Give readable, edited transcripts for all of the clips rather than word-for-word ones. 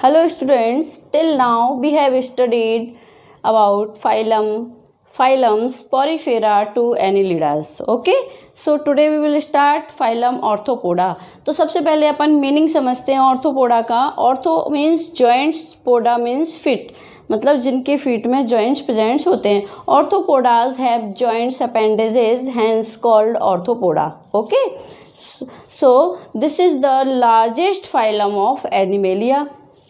Hello students, till now we have studied about phylums Porifera to Annelidas. Okay, so today we will start phylum Arthropoda. तो सबसे पहले अपन meaning समझते हैं arthropoda का. Arthro means joints, poda means feet, मतलब जिनके feet में joints presents होते हैं. Arthropods have joints appendages, hence called arthropoda. Okay, so this is the largest phylum of animalia.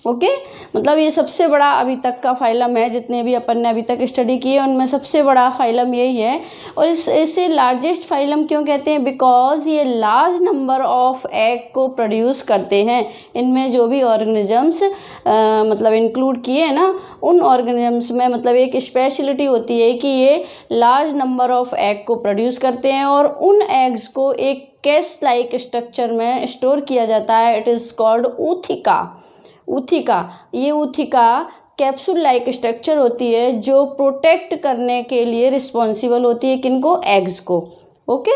Okay, मतलब ये सबसे बड़ा अभी तक का फाइलम है. जितने भी अपन ने अभी तक स्टडी किए उनमें सबसे बड़ा फाइलम यही है. और इसे लार्जेस्ट फाइलम क्यों कहते हैं? बिकॉज ये लार्ज नंबर ऑफ एग को प्रोड्यूस करते हैं. इनमें जो भी ऑर्गेनिजम्स मतलब इंक्लूड किए हैं ना, उन ऑर्गेनिजम्स में मतलब एक स्पेशलिटी होती है कि ये लार्ज नंबर ऑफ एग को प्रोड्यूस करते हैं और उन एग्स को एक केस लाइक स्ट्रक्चर में स्टोर किया जाता है. It is called ऊथिका. ऊथिका, ये ऊथिका कैप्सूल लाइक स्ट्रक्चर होती है जो प्रोटेक्ट करने के लिए रिस्पॉन्सिबल होती है. किनको? एग्स को. ओके,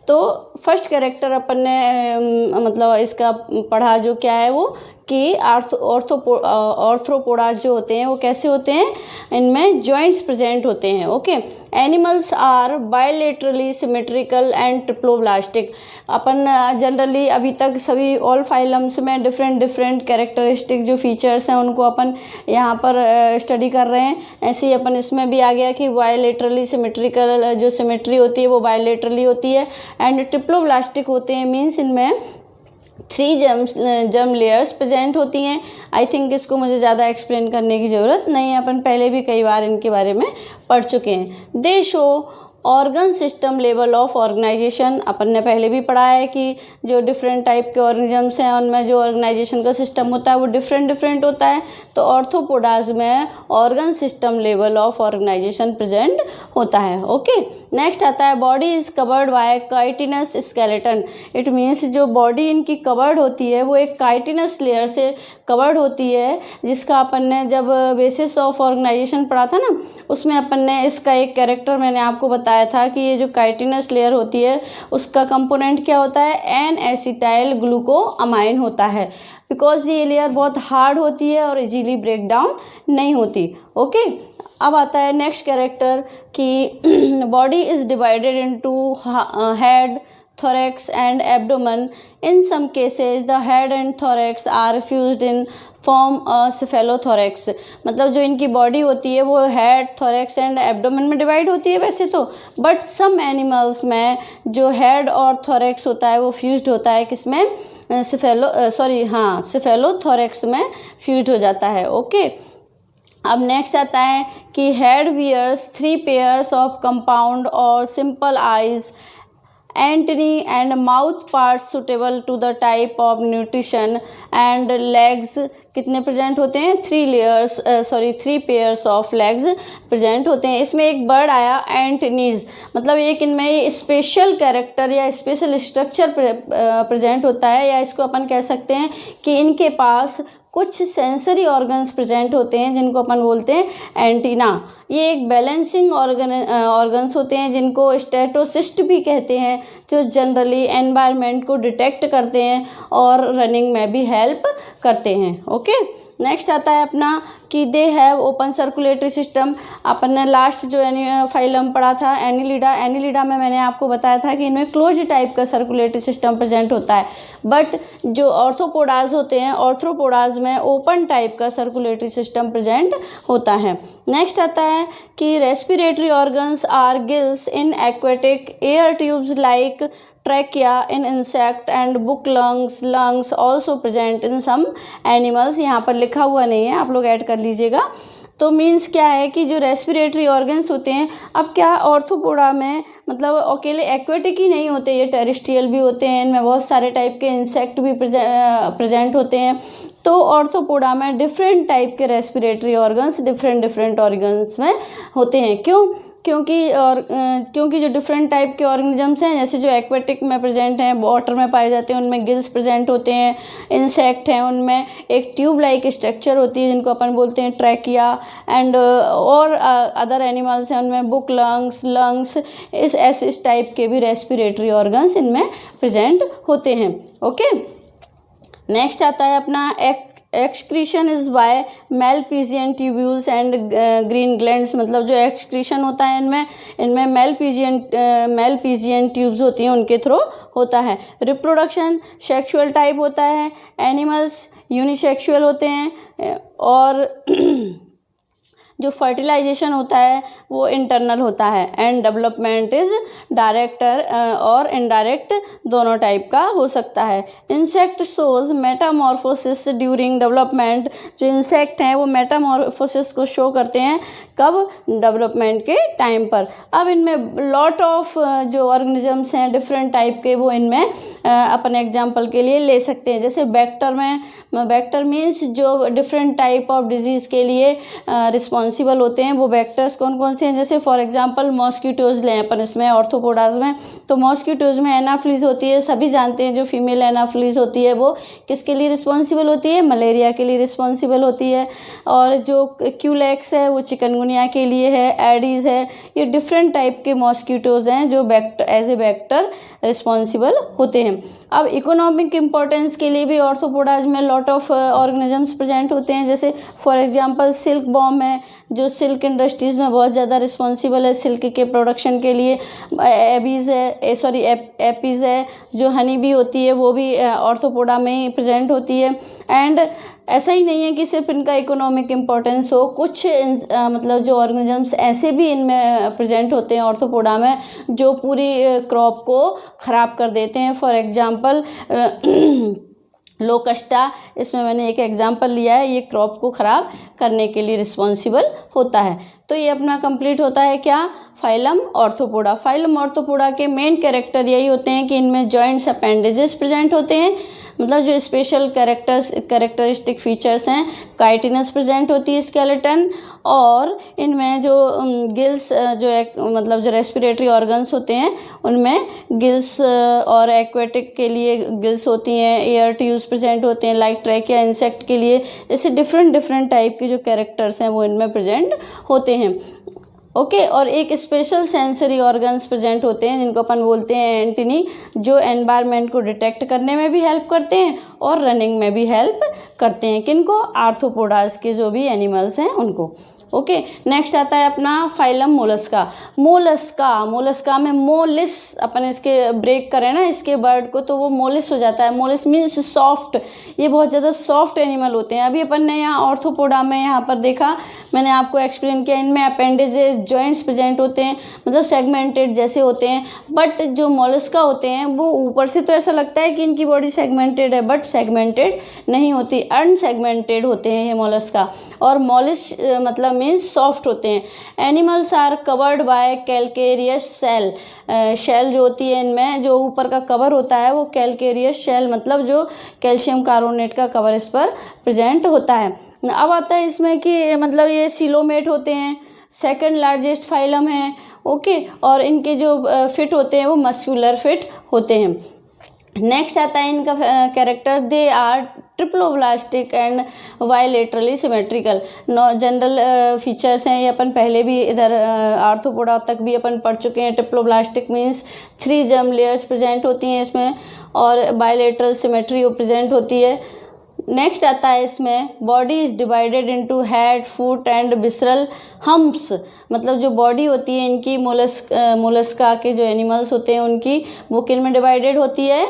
तो फर्स्ट कैरेक्टर अपन ने मतलब इसका पढ़ा जो क्या है वो कि ऑर्थ्रोपोडा जो होते हैं वो कैसे होते हैं, इनमें जॉइंट्स प्रेजेंट होते हैं. Okay, animals are bilaterally symmetrical and triploblastic. अपन जनरली अभी तक सभी ऑल फाइलम्स में डिफरेंट कैरेक्टरिस्टिक जो फीचर्स हैं उनको अपन यहाँ पर स्टडी कर रहे हैं. ऐसे ही अपन इसमें भी आ गया कि बायलेटरली सिमेट्रिकल जो सिमेट्री होती है वो बायलेटरली होती है एंड ट्रिप्लोब्लास्टिक होते हैं. मीन्स इनमें 3 जर्म लेयर्स प्रेजेंट होती हैं. आई थिंक इसको मुझे ज़्यादा एक्सप्लेन करने की ज़रूरत नहीं है, अपन पहले भी कई बार इनके बारे में पढ़ चुके हैं. They show organ system level of organisation. अपन ने पहले भी पढ़ा है कि जो डिफरेंट टाइप के ऑर्गेनिजम्स हैं उनमें जो ऑर्गेनाइजेशन का सिस्टम होता है वो डिफरेंट होता है. तो ऑर्थोपोडाज में organ system level of organization present होता है. ओके, नेक्स्ट आता है body is covered by chitinous skeleton. It means जो बॉडी इनकी कवर्ड होती है वो एक काइटिनस लेयर से कवर्ड होती है, जिसका अपन ने जब बेसिस ऑफ ऑर्गेनाइजेशन पढ़ा था ना उसमें अपन ने इसका एक कैरेक्टर मैंने आपको बताया था कि ये जो काइटिनस लेयर होती है उसका कंपोनेंट क्या होता है? एन एसिटाइल ग्लूकोअमाइन होता है. बिकॉज ये लेयर बहुत हार्ड होती है और इजीली ब्रेक डाउन नहीं होती. ओके, अब आता है नेक्स्ट कैरेक्टर कि body is divided into head, thorax and abdomen. In some cases the head and thorax are fused in form a cephalothorax. मतलब जो इनकी बॉडी होती है वो हेड, थोरैक्स एंड एब्डोमेन में डिवाइड होती है वैसे तो, बट सम एनिमल्स में जो हेड और थोरैक्स होता है वो फ्यूज्ड होता है. किसमें? सेफेलोथोरैक्स में फ्यूज्ड हो जाता है. ओके, अब नेक्स्ट आता है कि head wears 3 pairs of compound और simple eyes, antennae and mouth parts suitable to the type of nutrition and legs कितने प्रेजेंट होते हैं? 3 पेयर्स ऑफ लेग्स प्रेजेंट होते हैं. इसमें एक वर्ड आया एंटनीज, मतलब एक इनमें स्पेशल कैरेक्टर या स्पेशल स्ट्रक्चर प्रेजेंट होता है, या इसको अपन कह सकते हैं कि इनके पास कुछ सेंसरी ऑर्गन्स प्रेजेंट होते हैं जिनको अपन बोलते हैं एंटीना. ये एक बैलेंसिंग ऑर्गन्स होते हैं जिनको स्टेटोसिस्ट भी कहते हैं, जो जनरली एनवायरनमेंट को डिटेक्ट करते हैं और रनिंग में भी हेल्प करते हैं. ओके, नेक्स्ट आता है अपना कि they have open circulatory system. अपन ने लास्ट जो फाइलम पढ़ा था एनिलिडा में मैंने आपको बताया था कि इनमें क्लोज टाइप का सर्कुलेटरी सिस्टम प्रेजेंट होता है. बट जो ऑर्थोपोडाज होते हैं, ऑर्थ्रोपोडाज में ओपन टाइप का सर्कुलेटरी सिस्टम प्रेजेंट होता है. नेक्स्ट आता है कि respiratory organs are gills in aquatic, air tubes like trachea in insect and book lungs also present in some animals. यहाँ पर लिखा हुआ नहीं है, आप लोग ऐड कर लीजिएगा. तो मीन्स क्या है कि जो रेस्पिरेटरी ऑर्गन्स होते हैं, अब क्या ऑर्थोपोडा में मतलब अकेले एक्वेटिक ही नहीं होते, ये टेरेस्ट्रियल भी होते हैं. इनमें बहुत सारे टाइप के इंसेक्ट भी प्रेजेंट होते हैं. तो ऑर्थोपोडा में डिफरेंट टाइप के रेस्पिरेटरी ऑर्गन्स डिफरेंट ऑर्गन्स में होते हैं. क्योंकि जो डिफरेंट टाइप के ऑर्गेनिजम्स हैं, जैसे जो एक्वेटिक में प्रेजेंट हैं, वाटर में पाए जाते हैं, उनमें गिल्स प्रेजेंट होते हैं. इंसेक्ट हैं उनमें एक ट्यूब लाइक स्ट्रक्चर होती है जिनको अपन बोलते हैं ट्रैकिया. एंड और अदर एनिमल्स हैं उनमें बुक लंग्स इस टाइप के भी रेस्पिरेटरी ऑर्गन्स इनमें प्रेजेंट होते हैं. ओके, नेक्स्ट आता है अपना excretion is by Malpighian tubules and green glands, मतलब जो एक्सक्रीशन होता है इनमें मेलपीजियन ट्यूब्स होती हैं, उनके थ्रू होता है। रिप्रोडक्शन सेक्सुअल टाइप होता है, एनिमल्स यूनिसेक्सुअल होते हैं, और जो फर्टिलाइजेशन होता है वो इंटरनल होता है। एंड डेवलपमेंट इज़ डायरेक्ट और इनडायरेक्ट दोनों टाइप का हो सकता है। Insect shows Metamorphosis during development, जो इंसेक्ट हैं वो मेटामॉर्फोसिस को शो करते हैं कब, डेवलपमेंट के टाइम पर। अब इनमें लॉट ऑफ जो ऑर्गेनिजम्स हैं डिफरेंट टाइप के, वो इनमें अपन एग्जांपल के लिए ले सकते हैं। जैसे वेक्टर मीन्स जो डिफरेंट टाइप ऑफ डिजीज़ के लिए रिस्पॉन्सिबल होते हैं, वो वेक्टर्स कौन कौन से हैं। जैसे फॉर एग्जांपल मॉस्किटोज़ लें अपन इसमें ऑर्थोपोडाज में, तो मॉस्किटोज़ में एनाफ्लीज होती है, सभी जानते हैं जो फीमेल एनाफ्लीज होती है वो किसके लिए रिस्पॉन्सिबल होती है, मलेरिया के लिए रिस्पॉन्सिबल होती है। और जो क्यूलेक्स है वो चिकनगुनिया के लिए है, एडीज़ है, ये डिफरेंट टाइप के मॉस्किटोज़ हैं जो एज ए वेक्टर रिस्पॉन्सिबल होते हैं। अब इकोनॉमिक इम्पोर्टेंस के लिए भी ऑर्थोपोडाज में लॉट ऑफ ऑर्गेनिजम्स प्रेजेंट होते हैं। जैसे फॉर एग्जांपल सिल्क बॉम है, जो सिल्क इंडस्ट्रीज़ में बहुत ज़्यादा रिस्पॉन्सिबल है सिल्क के प्रोडक्शन के लिए। एपीज़ है जो हनी बी होती है, वो भी ऑर्थोपोडा में ही प्रेजेंट होती है। एंड ऐसा ही नहीं है कि सिर्फ इनका इकोनॉमिक इम्पोर्टेंस हो, कुछ मतलब जो ऑर्गेनिजम्स ऐसे भी इनमें प्रेजेंट होते हैं ऑर्थोपोडा में जो पूरी क्रॉप को ख़राब कर देते हैं। फॉर एग्जांपल लोकस्टा, इसमें मैंने एक एग्जांपल लिया है, ये क्रॉप को ख़राब करने के लिए रिस्पॉन्सिबल होता है। तो ये अपना कंप्लीट होता है क्या, फाइलम ऑर्थोपोडा। फाइलम ऑर्थोपोडा के मेन कैरेक्टर यही होते हैं कि इनमें जॉइंट्स अपेंडेजेस प्रेजेंट होते हैं, मतलब जो स्पेशल कैरेक्टरिस्टिक फीचर्स हैं, काइटिनस प्रेजेंट होती है स्केलेटन, और इनमें जो गिल्स मतलब जो रेस्पिरेटरी ऑर्गन्स होते हैं उनमें गिल्स और एक्वेटिक के लिए गिल्स होती हैं, एयर ट्यूब्स प्रेजेंट होते हैं लाइक ट्रैकिया इंसेक्ट के लिए। ऐसे डिफरेंट टाइप के जो कैरेक्टर्स हैं वो इनमें प्रेजेंट होते हैं। ओके, और एक स्पेशल सेंसरी ऑर्गन्स प्रेजेंट होते हैं जिनको अपन बोलते हैं एंटीनी, जो एनवायरनमेंट को डिटेक्ट करने में भी हेल्प करते हैं और रनिंग में भी हेल्प करते हैं। किनको, आर्थ्रोपोडास के जो भी एनिमल्स हैं उनको। ओके, नेक्स्ट आता है अपना फाइलम मोलस्का। मोलस्का में मोलिस, अपन इसके ब्रेक करें ना इसके वर्ड को तो वो मोलिस हो जाता है। मोलिस मीन्स सॉफ्ट, ये बहुत ज़्यादा सॉफ्ट एनिमल होते हैं। अभी अपन ने यहाँ ऑर्थोपोडा में यहाँ पर देखा, मैंने आपको एक्सप्लेन किया, इनमें अपेंडेजेस जॉइंट्स प्रेजेंट होते हैं, मतलब सेगमेंटेड जैसे होते हैं। बट जो मोलस्का होते हैं वो ऊपर से तो ऐसा लगता है कि इनकी बॉडी सेगमेंटेड है, बट सेगमेंटेड नहीं होती, अनसेगमेंटेड होते हैं ये मोलस्का। और मॉलिश मतलब मीन्स सॉफ्ट होते हैं। Animals are covered by calcareous cell, shell जो होती है इनमें, जो ऊपर का कवर होता है वो कैल्केरियस शेल, मतलब जो कैल्शियम कार्बोनेट का कवर इस पर प्रेजेंट होता है। अब आता है इसमें कि मतलब ये सिलोमेट होते हैं, सेकंड लार्जेस्ट फाइलम है। ओके, और इनके जो फिट होते हैं वो मस्कुलर फिट होते हैं। नेक्स्ट आता है इनका character, they are triploblastic and bilaterally symmetrical. General features हैं ये, अपन पहले भी इधर आर्थ्रोपोडा तक भी अपन पढ़ चुके हैं। Triploblastic means 3 germ layers present होती हैं इसमें, और बायलैटरल सिमेट्री प्रेजेंट होती है। नेक्स्ट आता है इसमें, body is divided into head, foot and visceral humps, मतलब जो बॉडी होती है इनकी मोलस्का के जो एनिमल्स होते हैं उनकी, वो किन में डिवाइडेड होती है,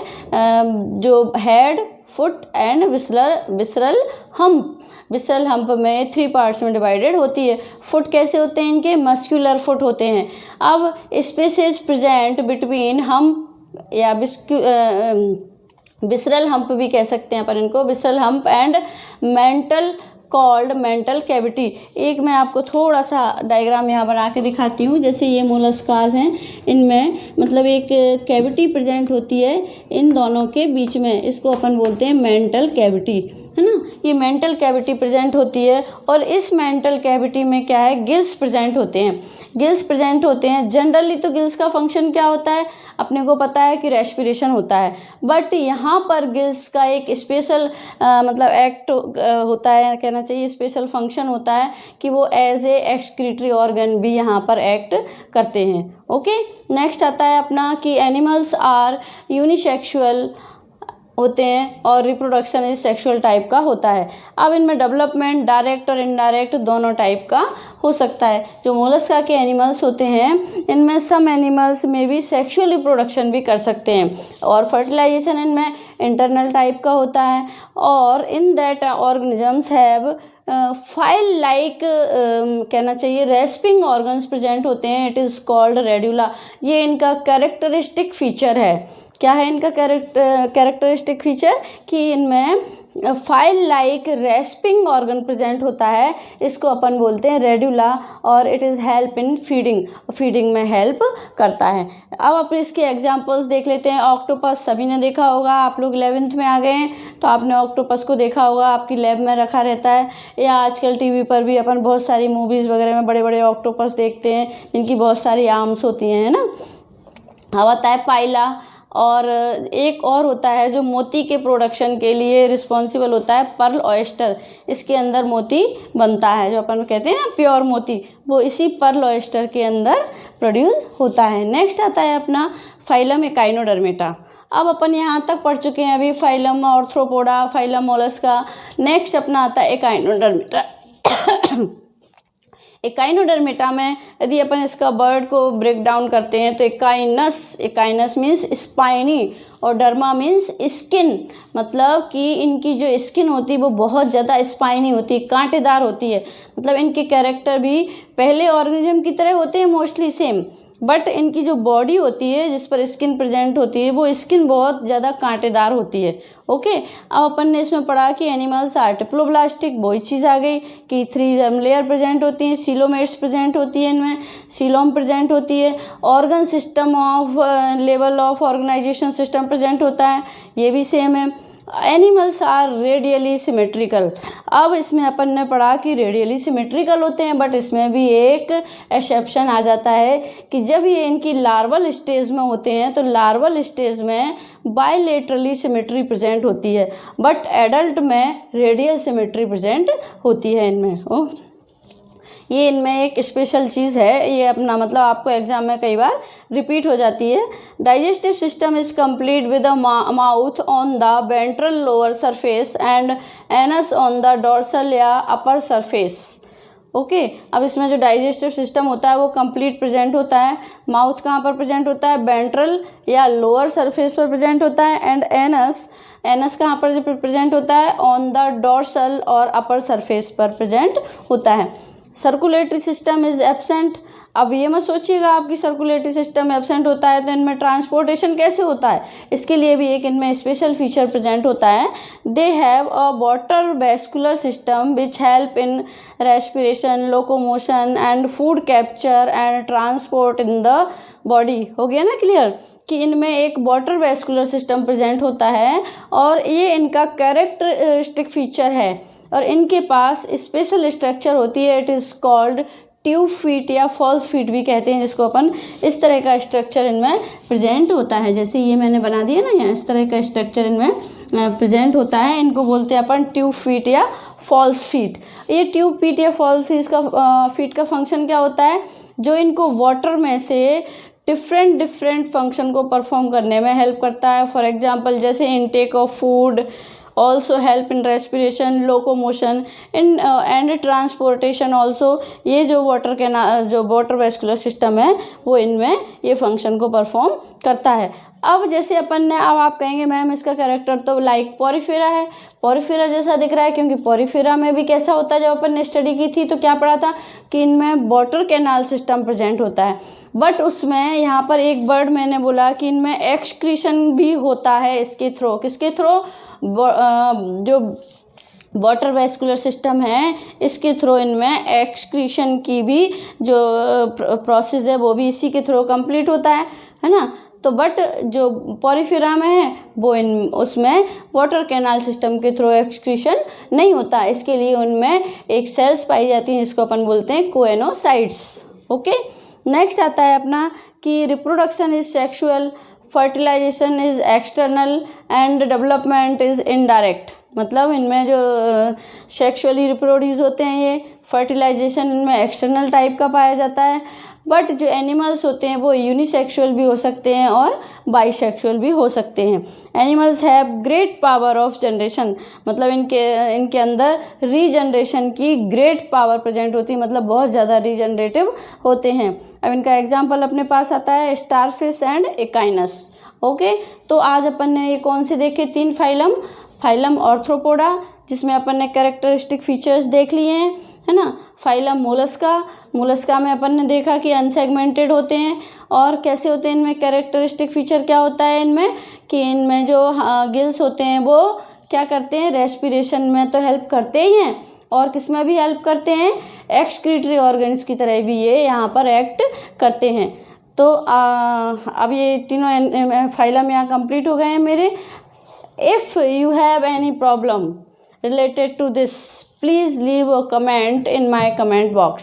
जो head, foot and visceral hump. Visceral hump में 3 पार्ट्स में डिवाइडेड होती है। फुट कैसे होते हैं इनके, मस्कुलर फुट होते हैं। अब स्पेसेस प्रेजेंट बिटवीन हम्प या विसरल हम्प भी कह सकते हैं अपन इनको, visceral hump and mantle cavity. एक मैं आपको थोड़ा सा डायग्राम यहाँ बना के दिखाती हूँ। जैसे ये मोलस्कास हैं, इनमें मतलब एक कैविटी प्रेजेंट होती है इन दोनों के बीच में, इसको अपन बोलते हैं मेंटल कैविटी, है ना। ये मेंटल कैविटी प्रेजेंट होती है, और इस मेंटल कैविटी में क्या है, गिल्स प्रेजेंट होते हैं। जनरली तो गिल्स का फंक्शन क्या होता है, अपने को पता है कि रेस्पिरेशन होता है, बट यहाँ पर गिल्स का एक स्पेशल मतलब एक्ट होता है, कहना चाहिए स्पेशल फंक्शन होता है कि वो एज ए एक्सक्रीटरी ऑर्गन भी यहाँ पर एक्ट करते हैं। ओके, नेक्स्ट आता है अपना कि एनिमल्स आर यूनिसेक्सुअल होते हैं और रिप्रोडक्शन इज सेक्सुअल टाइप का होता है। अब इनमें डेवलपमेंट डायरेक्ट और इनडायरेक्ट दोनों टाइप का हो सकता है। जो मोलस्का के एनिमल्स होते हैं इनमें सम एनिमल्स में भी सेक्सुअल रिप्रोडक्शन भी कर सकते हैं और फर्टिलाइजेशन इनमें इंटरनल टाइप का होता है। और in that organisms have file like कहना चाहिए रेस्पिंग ऑर्गन्स प्रेजेंट होते हैं। It is called radula. ये इनका कैरेक्टरिस्टिक फीचर है। क्या है इनका कैरेक्टरिस्टिक फीचर कि इनमें file like respiring organ present होता है। इसको अपन बोलते हैं रेड्यूला और it is help in feeding में हेल्प करता है। अब अपन इसके एग्जांपल्स देख लेते हैं। ऑक्टोपस सभी ने देखा होगा, आप लोग 11th में आ गए हैं तो आपने ऑक्टोपस को देखा होगा, आपकी लैब में रखा रहता है या आजकल टीवी पर भी अपन बहुत सारी मूवीज़ वगैरह में बड़े बड़े ऑक्टोपस देखते हैं जिनकी बहुत सारी आर्म्स होती हैं, है ना। अब आता है पाइला और एक और होता है जो मोती के प्रोडक्शन के लिए रिस्पॉन्सिबल होता है, पर्ल ऑयस्टर। इसके अंदर मोती बनता है, जो अपन कहते हैं ना प्योर मोती, वो इसी पर्ल ऑयस्टर के अंदर प्रोड्यूस होता है। नेक्स्ट आता है अपना फाइलम एकाइनोडर्मेटा। अब अपन यहाँ तक पढ़ चुके हैं अभी phylum arthropoda, phylum Mollusca. Next अपना आता है एकाइनोडर्मेटा। एकाइनोडर्मेटा में यदि अपन इसका बर्ड को ब्रेक डाउन करते हैं तो एकाइनस मीन्स स्पाइनी और डर्मा मीन्स स्किन, मतलब कि इनकी जो स्किन होती है वो बहुत ज़्यादा स्पाइनी होती है, कांटेदार होती है। मतलब इनके कैरेक्टर भी पहले ऑर्गेनिज्म की तरह होते हैं मोस्टली सेम, बट इनकी जो बॉडी होती है जिस पर स्किन प्रेजेंट होती है वो स्किन बहुत ज़्यादा कांटेदार होती है। ओके, अब अपन ने इसमें पढ़ा कि एनिमल्स आर डिप्लोब्लास्टिक, वही चीज़ आ गई कि 3 जर्म लेयर प्रेजेंट होती हैं, सीलोमेट्स प्रेजेंट होती है, इनमें सीलोम प्रेजेंट होती है, organ system of level of organization system present होता है, ये भी सेम है। Animals are radially symmetrical. अब इसमें अपन ने पढ़ा कि रेडियली सिमेट्रिकल होते हैं, बट इसमें भी एक एक्सेप्शन आ जाता है कि जब ये इनकी लार्वल स्टेज में होते हैं तो लार्वल स्टेज में बायलेटरली सिमेट्री प्रेजेंट होती है, बट एडल्ट में रेडियल सिमेट्री प्रेजेंट होती है इनमें। ये इनमें एक स्पेशल चीज़ है, ये अपना मतलब आपको एग्जाम में कई बार रिपीट हो जाती है। Digestive system is complete with a mouth on the ventral lower surface and anus on the dorsal या अपर सरफेस। ओके, अब इसमें जो डाइजेस्टिव सिस्टम होता है वो कंप्लीट प्रेजेंट होता है। माउथ कहाँ पर प्रेजेंट होता है? वेंट्रल या लोअर सरफेस पर प्रेजेंट होता है। एंड एनस कहाँ पर प्रेजेंट होता है? ऑन द डोर्सल और अपर सरफेस पर प्रेजेंट होता है। Circulatory system is absent. अब ये मत सोचिएगा आपकी सर्कुलेटरी सिस्टम एब्सेंट होता है तो इनमें ट्रांसपोर्टेशन कैसे होता है, इसके लिए भी एक इनमें स्पेशल फीचर प्रेजेंट होता है। They have a water vascular system which help in respiration, locomotion and food capture and transport in the body. हो गया ना क्लियर कि इनमें एक वाटर वेस्कुलर सिस्टम प्रेजेंट होता है और ये इनका कैरेक्टरिस्टिक फीचर है और इनके पास स्पेशल स्ट्रक्चर होती है। It is called tube feet या फॉल्स फीट भी कहते हैं, जिसको अपन इस तरह का स्ट्रक्चर इनमें प्रेजेंट होता है। जैसे ये मैंने बना दिया ना, यहाँ इस तरह का स्ट्रक्चर इनमें प्रेजेंट होता है। इनको बोलते हैं अपन ट्यूब फीट या फॉल्स फीट। ये ट्यूब फीट या फॉल्स फीट का फंक्शन क्या होता है? जो इनको वाटर में से डिफरेंट फंक्शन को परफॉर्म करने में हेल्प करता है। फॉर एग्जांपल जैसे intake of food, also help in respiration, locomotion and transportation also. ये जो वाटर वेस्कुलर सिस्टम है वो इनमें ये फंक्शन को परफॉर्म करता है। अब जैसे अपन ने, अब आप कहेंगे मैम इसका कैरेक्टर तो लाइक पोरिफेरा है, पोरिफेरा जैसा दिख रहा है, क्योंकि पोरिफेरा में भी कैसा होता है, जब अपन ने स्टडी की थी तो क्या पढ़ा था कि इनमें वाटर कैनाल सिस्टम प्रेजेंट होता है। बट उसमें यहाँ पर एक वर्ड मैंने बोला कि इनमें एक्सक्रीशन भी होता है इसके थ्रू। किसके थ्रू? जो वाटर वेस्कुलर सिस्टम है इसके थ्रू इनमें एक्सक्रीशन की भी जो प्रोसेस है वो भी इसी के थ्रू कंप्लीट होता है ना। तो बट जो पोरिफेरा में है वो उसमें वाटर कैनाल सिस्टम के थ्रू एक्सक्रीशन नहीं होता। इसके लिए उनमें एक सेल्स पाई जाती हैं जिसको अपन बोलते हैं कोएनोसाइट्स। ओके, नेक्स्ट आता है अपना कि reproduction is sexual, fertilization is external and development is indirect. मतलब इनमें जो सेक्सुअली रिप्रोड्यूस होते हैं ये, फर्टिलाइजेशन इनमें एक्सटर्नल टाइप का पाया जाता है बट जो एनिमल्स होते हैं वो यूनिसेक्सुअल भी हो सकते हैं और बाईसेक्सुअल भी हो सकते हैं। Animals have great power of generation, मतलब इनके अंदर रीजनरेशन की ग्रेट पावर प्रेजेंट होती है, मतलब बहुत ज़्यादा रीजनरेटिव होते हैं। अब इनका एग्जाम्पल अपने पास आता है स्टारफिश एंड एकाइनस। ओके, तो आज अपन ने ये कौन से देखे, 3 फाइलम ऑर्थ्रोपोडा जिसमें अपन ने कैरेक्टरिस्टिक फीचर्स देख लिए हैं, है ना। फाइलम मोलस्का में अपन ने देखा कि अनसेगमेंटेड होते हैं और कैसे होते हैं, इनमें कैरेक्टरिस्टिक फीचर क्या होता है इनमें कि इनमें जो गिल्स होते हैं वो क्या करते हैं, रेस्पिरेशन में तो हेल्प करते ही हैं और किस में भी हेल्प करते हैं, एक्सक्रीटरी ऑर्गन्स की तरह भी ये यहाँ पर एक्ट करते हैं। तो अब ये तीनों फाइलम यहाँ कंप्लीट हो गए हैं मेरे। If you have any problem related to this, please leave a comment in my comment box.